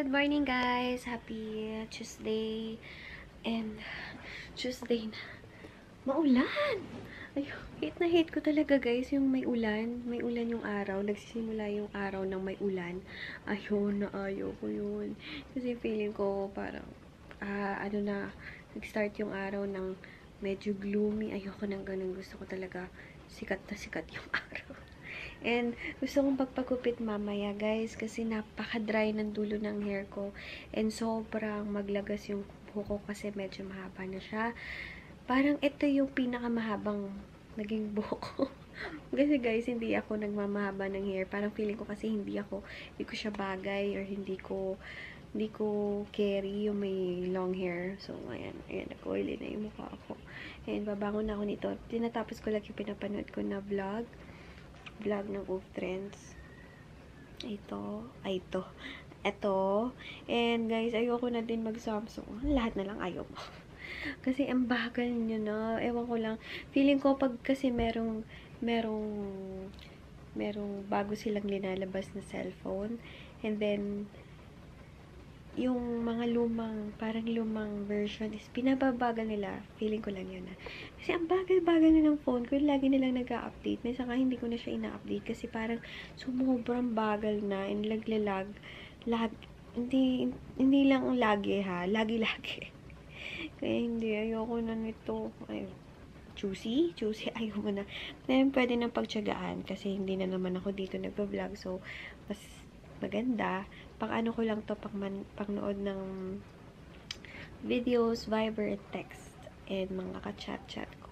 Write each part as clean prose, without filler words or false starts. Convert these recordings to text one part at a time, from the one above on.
Good morning guys! Happy Tuesday. And Tuesday na. Maulan! Ayun, hate na hate ko talaga guys yung may ulan. May ulan yung araw. Nagsisimula yung araw ng may ulan. Ayun, na ayaw ko yun. Kasi feeling ko parang, nag-start yung araw ng medyo gloomy. Ayoko nang ganun. Gusto ko talaga sikat na sikat yung araw. And gusto kong pagpagupit mamaya guys kasi napaka-dry ng dulo ng hair ko. And sobrang maglagas yung buhok ko kasi medyo mahaba na siya. Parang ito yung pinakamahabang naging buhok ko. Kasi guys, hindi ako nagmamahaba ng hair. Parang feeling ko kasi hindi ko siya bagay or hindi ko carry yung may long hair. So, ayan, nag-oily na yung mukha ko. And babangon na ako nito. Tinatapos ko lang yung pinapanood ko na vlog ng Of Trends. Ito. And guys, ayoko na din mag-Samsung. Lahat na lang ayaw mo. Kasi ang bagal nyo na. Ewan ko lang. Feeling ko pag kasi merong bago silang linalabas na cellphone. And then, yung mga parang lumang version is pinababagal nila. Feeling ko lang yun na. Kasi ang bagal-bagal na ng phone ko. Lagi nilang nag-update. Minsan nga hindi ko na siya ina-update kasi parang sobrang bagal na and laglalag. Hindi lang lagi ha. Lagi-lagi. Kaya hindi. Ayoko na nito. Ayun. Juicy, ayaw mo na. Then, pwede nang pagtsagaan kasi hindi na naman ako dito nagpa-vlog. So, mas maganda. Pang-ano ko lang to, pang-nood ng videos, Viber, and text. And mga ka-chat-chat ko.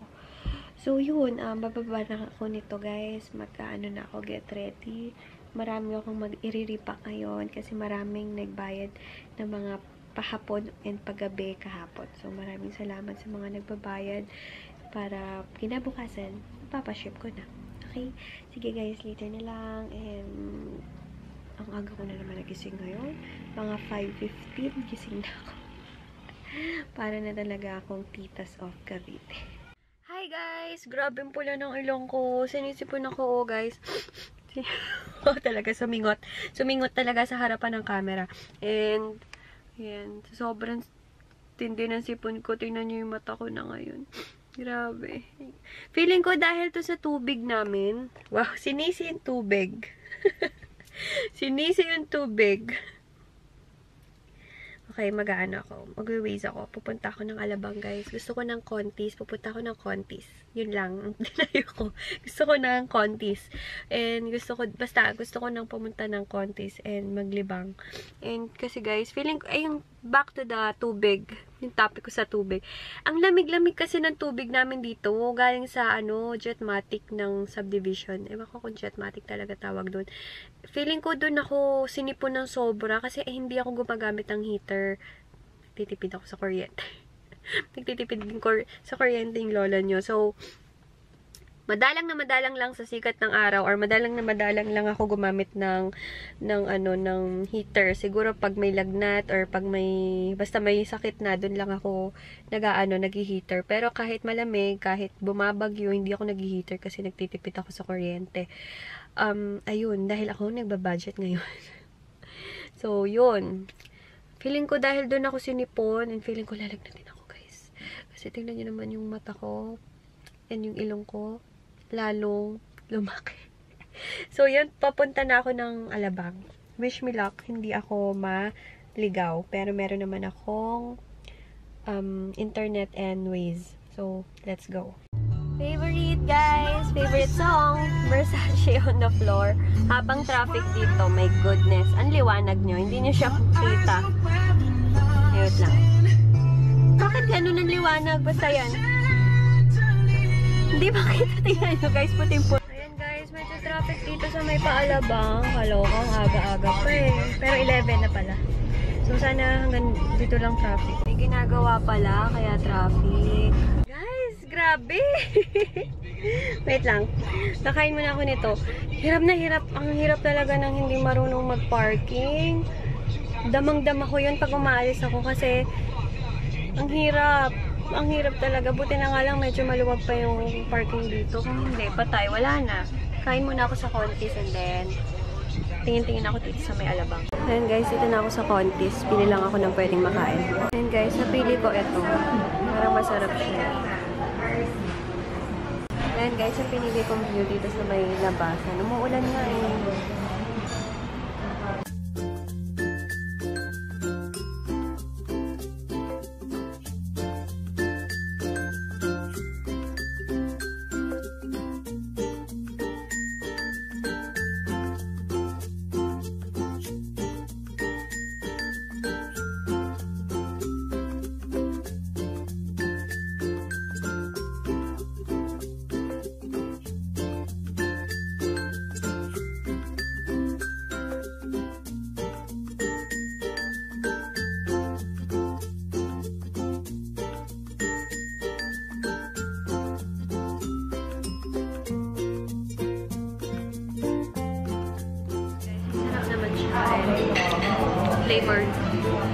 So, yun. Bababa na ako nito, guys. Magkaano na ako, get ready. Marami akong mag-iriripak ngayon kasi maraming nagbayad ng mga pahapon and paggabi kahapon. So, maraming salamat sa mga nagbabayad para kinabukasan, papaship ko na. Okay? Sige guys, later na lang. And ang aga ko na naman nagising ngayon. Mga 5:15 gising na ako. Para na talaga akong titas of Cavite. Hi guys! Grabe yung pula ng ilong ko. Sinisipon ako, guys. Talaga sumingot. Sumingot talaga sa harapan ng camera. And yan, sobrang tindi ng sipon ko. Tingnan nyo yung mata ko na ngayon. Grabe. Feeling ko dahil to sa tubig namin. Wow, sinisi yung tubig. Sinisi yung tubig. Okay, mag-aano ako. Mag-waze ako. Pupunta ako ng Alabang, guys. Gusto ko ng Contis. Pupunta ako ng Contis. Yun lang. Dinayo ko. Gusto ko ng Contis. And gusto ko nang pumunta ng Contis and maglibang. And kasi, guys, feeling ko, yung back to the tubig. Yung topic ko sa tubig. Ang lamig-lamig kasi ng tubig namin dito. Galing sa, Jetmatic ng subdivision. Ewan ko kung Jetmatic talaga tawag doon. Feeling ko doon ako sinipon ng sobra kasi hindi ako gumagamit ng heater. Titipid ako sa kuryente. Nagtitipid din sa kuryente yung lola nyo. So, madalang lang sa sikat ng araw or madalang lang ako gumamit ng heater. Siguro pag may lagnat or pag basta may sakit na, doon lang ako nag-heater. Pero kahit malamig, kahit bumabagyo, hindi ako nag-heater kasi nagtitipid ako sa kuryente. Ayun, dahil ako nagbabudget ngayon. So, yun. Feeling ko dahil doon ako sinipon and feeling ko lalagnatin ako, guys. Kasi tingnan nyo naman yung mata ko and yung ilong ko. Lalong lumaki. So, yun, papunta na ako ng Alabang. Wish me luck, hindi ako maligaw. Pero meron naman akong internet and Waze. So, let's go. Favorite, guys! Favorite song! Versace on the Floor. Habang traffic dito, my goodness. Ang liwanag nyo. Hindi nyo siya kita. Ayot lang. Bakit ganun ang liwanag? Basta yan. Hindi makita. Tingnan nyo guys, puting-puti. Ayan guys, medyo traffic dito sa may Paalabang. Kalokang aga-aga pa eh. Pero 11 na pala. So sana hanggang dito lang traffic. May ginagawa pala, kaya traffic. Guys, grabe! Wait lang. Nakain muna ako nito. Hirap na hirap. Ang hirap talaga ng hindi marunong mag-parking. Damang-dama ko yun pag umaalis ako kasi ang hirap. Ang hirap talaga. Buti na nga lang medyo maluwag pa yung parking dito. Kung hindi, patay. Wala na. Kain muna ako sa Contis and then tingin-tingin ako dito sa may Alabang. Ayan guys, dito na ako sa Contis. Pili lang ako ng pwedeng makain. Ayan guys, napili ko ito. Parang masarap siya. Ayan guys, ang pinili kong view dito sa may labasan. Umuulan nga eh.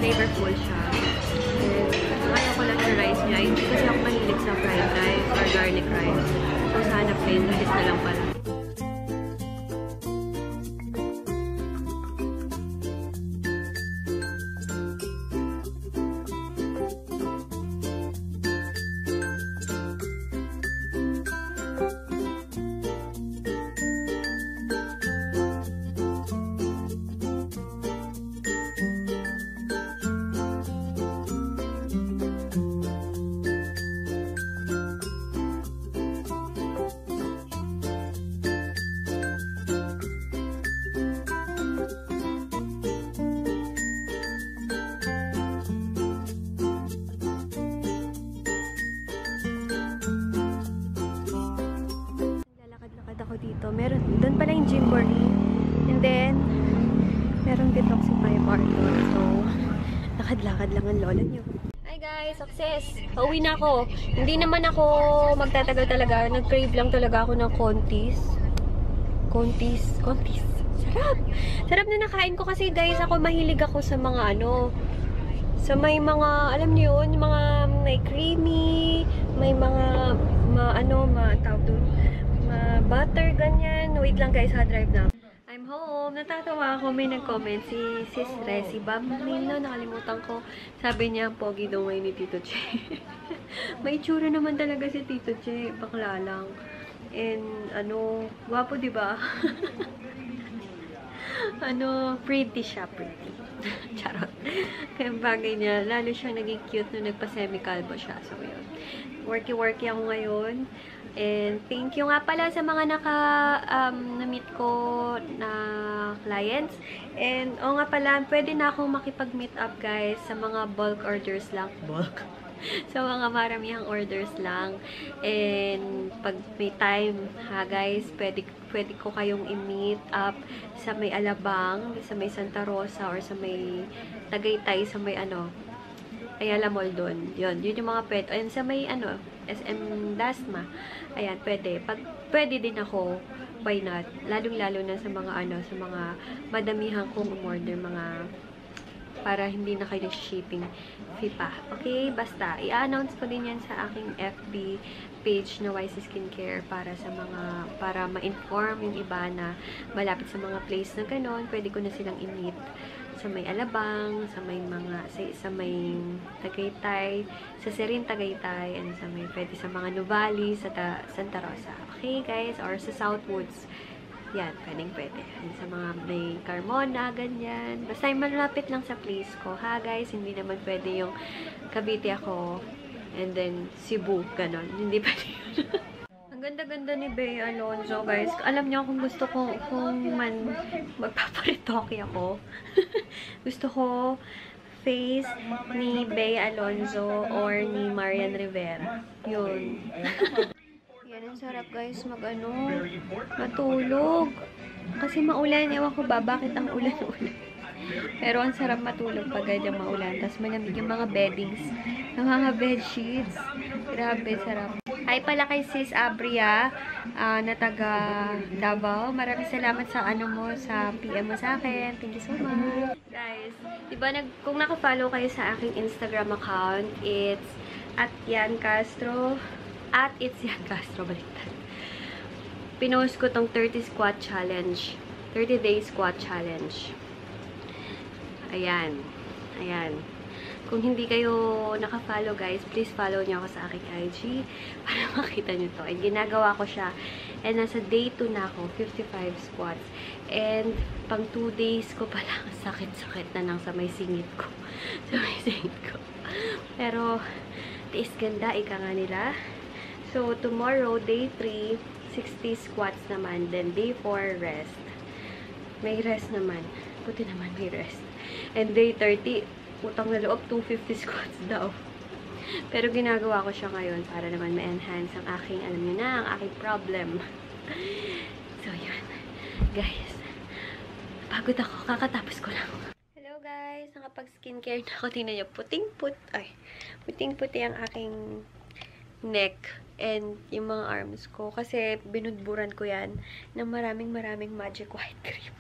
Flavorful siya. And ayaw ko lang yung rice niya. Hindi kasi ako mahilig sa fried rice or garlic rice. So, sana plain rice na lang pala. Ako dito. Doon pala yung Gymboree. And then, meron detoxify bar doon. So, lakad-lakad lang ang lola nyo. Hi guys! Success! Pauwi na ako. Hindi naman ako magtatagal talaga. Nag-crave lang talaga ako ng Contis. Contis. Sarap! Sarap na nakain ko kasi guys, ako mahilig ako sa mga sa may mga, alam niyo yun, mga may creamy, may mga, tawag doon, butter, ganyan. Wait lang guys, ha-drive na. I'm home. Natatawa ako. May nag-comment si Sis Resi. Nakalimutan ko. Sabi niya, pogi daw ni Tito Che. May itsura naman talaga si Tito Che. Bakla lang. And, guwapo diba? Pretty siya, pretty. Charot. Kaya bagay niya, lalo siyang naging cute nung nagpa-semi-calvo siya. So, yun. Worky-worky ako ngayon. And thank you nga pala sa mga na-meet ko na clients. And nga pala, pwede na akong makipag-meet up guys sa mga bulk orders lang. Bulk? Sa mga maramihang orders lang. And pag may time, ha guys, pwede ko kayong i-meet up sa may Alabang, sa may Santa Rosa, or sa may Tagaytay, sa may Ayala Mall doon. Yun yung mga pwede. And sa may SM Dasma. Ayan, pwede. Pwede din ako, why not? Lalong-lalo na sa mga sa mga madamihan kong umorder, para hindi na kayo shipping fee pa. Okay? Basta, i-announce ko din yan sa aking FB page na YC Skincare para ma-inform yung iba na malapit sa mga place na ganon. Pwede ko na silang i-meet sa may Alabang, sa may Tagaytay, sa Serin Tagaytay, and pwede sa mga Nuvali, sa Santa Rosa. Okay, guys? Or sa Southwoods. Yan, pwede. And sa mga may Carmona, ganyan. Basta yung malapit lang sa place ko. Ha, guys? Hindi naman pwede yung Cavite ako, and then Cebu, ganon. Hindi pwede yun. Ang ganda-ganda ni Bea Alonzo, guys. Alam niyo kung gusto ko, kung magpaparitoke ako. Gusto ko face ni Bea Alonzo or ni Marian Rivera. Yun. Yan, ang sarap guys matulog. Kasi maulan, ewan ko ba bakit ang ulan-ulan. Pero ang sarap matulog pag ganyan maulan. Tapos malamig yung mga beddings, yung mga bedsheets. Grabe, sarap. Hi pala kay Sis Abria na taga Davao. Maraming salamat sa sa PM mo sa akin. Thank you so much. Guys, diba kung naka-follow kayo sa aking Instagram account, it's @Yan Castro. It's Yan Castro, baliktad. Pinost ko tong 30 squat challenge. 30 day squat challenge. Ayan. Ayan. Kung hindi kayo naka-follow guys, please follow niyo ako sa aking IG para makita niyo to. And ginagawa ko siya. And nasa day 2 na ako, 55 squats. And pang 2 days ko pa lang sakit-sakit na nang sa may singit ko. Sa may singit ko. Pero, tiis ganda, ika nga nila. So, tomorrow, day 3, 60 squats naman. Then, day 4, rest. May rest naman. Buti naman may rest. And day 30, utang na loob, 250 squats daw. Pero ginagawa ko siya ngayon para naman ma-enhance ang aking, alam niyo na, ang aking problem. So, yun. Guys, pagod ako. Kakatapos ko lang. Hello guys, nakapag-skincare na ako. Tingnan niyo, puting-puti ang aking neck and yung mga arms ko. Kasi binudburan ko yan ng maraming magic white cream.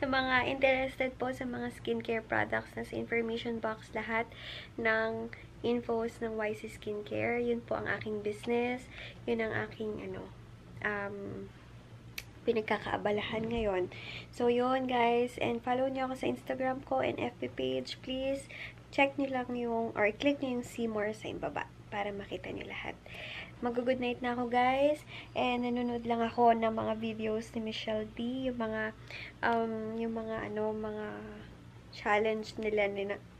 Sa mga interested po sa mga skincare products, nasa information box lahat ng infos ng YC Skincare. Yun po ang aking business. Yun ang aking pinagkakaabalahan ngayon. So, yun guys. And follow nyo ako sa Instagram ko and FB page. Please, check nyo lang yung, or click nyo yung see more sa ibaba para makita nyo lahat. Mag-good night na ako guys. And nanonood lang ako ng mga videos ni Michelle D. Yung mga, mga challenge nila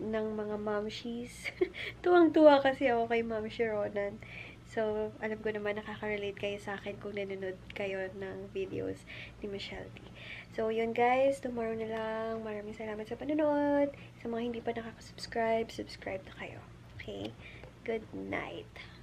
ng mga momshies. Tuwang-tuwa kasi ako kay Ma'am Sharonan. So, alam ko naman nakaka-relate kayo sa akin kung nanonood kayo ng videos ni Michelle D. So, yun guys. Tomorrow na lang. Maraming salamat sa panonood. Sa mga hindi pa nakaka-subscribe, subscribe na kayo. Okay? Good night.